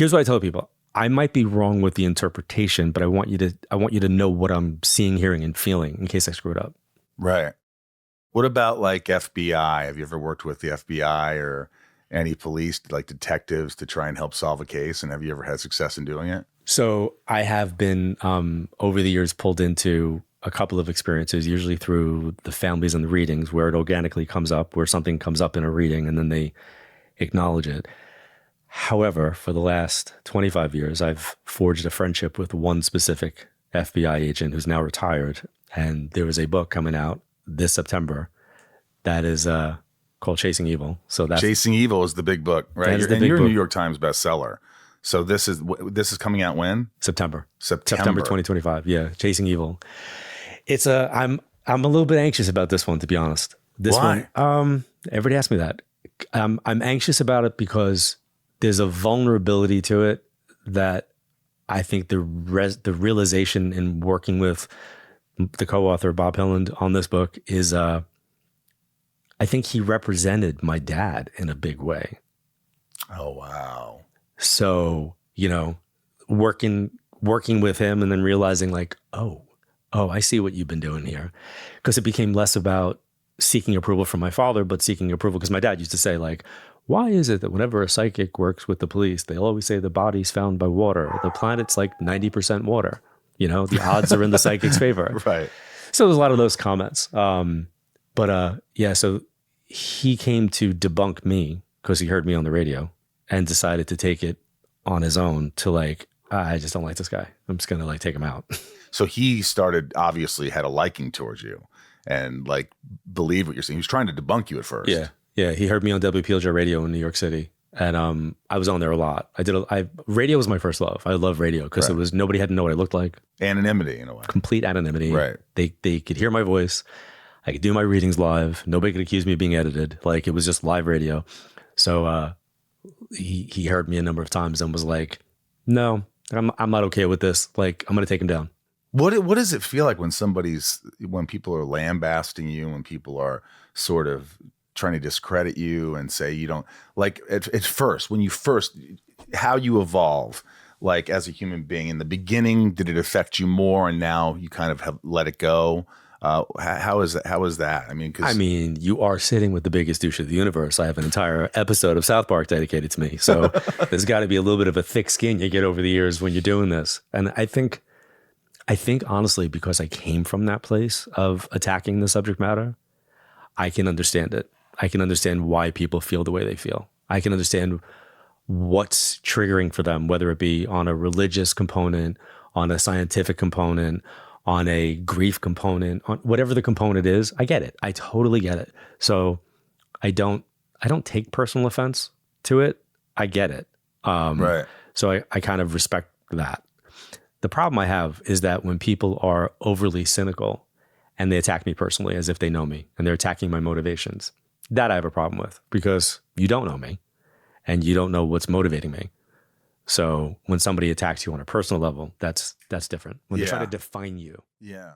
Here's what I tell people. I might be wrong with the interpretation, but I want you to know what I'm seeing, hearing, and feeling in case I screw it up. Right. What about like FBI? Have you ever worked with the FBI or any police, like detectives, to try and help solve a case? And have you ever had success in doing it? So I have been, over the years, pulled into a couple of experiences, usually through the families and the readings, where it organically comes up, where something comes up in a reading and then they acknowledge it. However, for the last 25 years, I've forged a friendship with one specific FBI agent who's now retired. And there is a book coming out this September that is called Chasing Evil. So that's Chasing Evil is the big book, right? You're a New York Times bestseller. So this is coming out when? September 2025. Yeah, Chasing Evil. I'm a little bit anxious about this one, to be honest. Why? Everybody asks me that. I'm anxious about it because there's a vulnerability to it that I think the realization in working with the co-author Bob Hilland on this book is I think he represented my dad in a big way. Oh, wow. So, working with him and then realizing like, oh, I see what you've been doing here. Because it became less about seeking approval from my father, but seeking approval. Because my dad used to say like, why is it that whenever a psychic works with the police, they'll always say the body's found by water. The planet's like 90% water. The odds are in the psychic's favor. Right. So there's a lot of those comments. So he came to debunk me because he heard me on the radio and decided to take it on his own to like, I just don't like this guy. I'm just going to like take him out. So he obviously had a liking towards you and like believe what you're saying. He was trying to debunk you at first. Yeah. Yeah. He heard me on WPLJ radio in New York City. And I was on there a lot. Radio was my first love. I love radio because it was, nobody had to know what I looked like. Anonymity in a way. Complete anonymity. Right. They could hear my voice. I could do my readings live. Nobody could accuse me of being edited. Like it was just live radio. So he heard me a number of times and was like, no, I'm not okay with this. Like I'm going to take him down. What does it feel like when people are lambasting you, when people are sort of trying to discredit you and say you don't like at first, how you evolve like as a human being in the beginning? Did it affect you more and now you kind of have let it go? How is that? I mean, you are sitting with the biggest douche of the universe. I have an entire episode of South Park dedicated to me. So there's got to be a little bit of a thick skin you get over the years when you're doing this. And I think honestly, because I came from that place of attacking the subject matter, I can understand it. I can understand why people feel the way they feel. I can understand what's triggering for them, whether it be on a religious component, on a scientific component, on a grief component, on whatever the component is. I get it. I totally get it. So I don't take personal offense to it. I get it. Right. So I kind of respect that. The problem I have is that when people are overly cynical and they attack me personally as if they know me and they're attacking my motivations, that I have a problem with because you don't know me and you don't know what's motivating me. So when somebody attacks you on a personal level, that's different. When they try to define you. Yeah.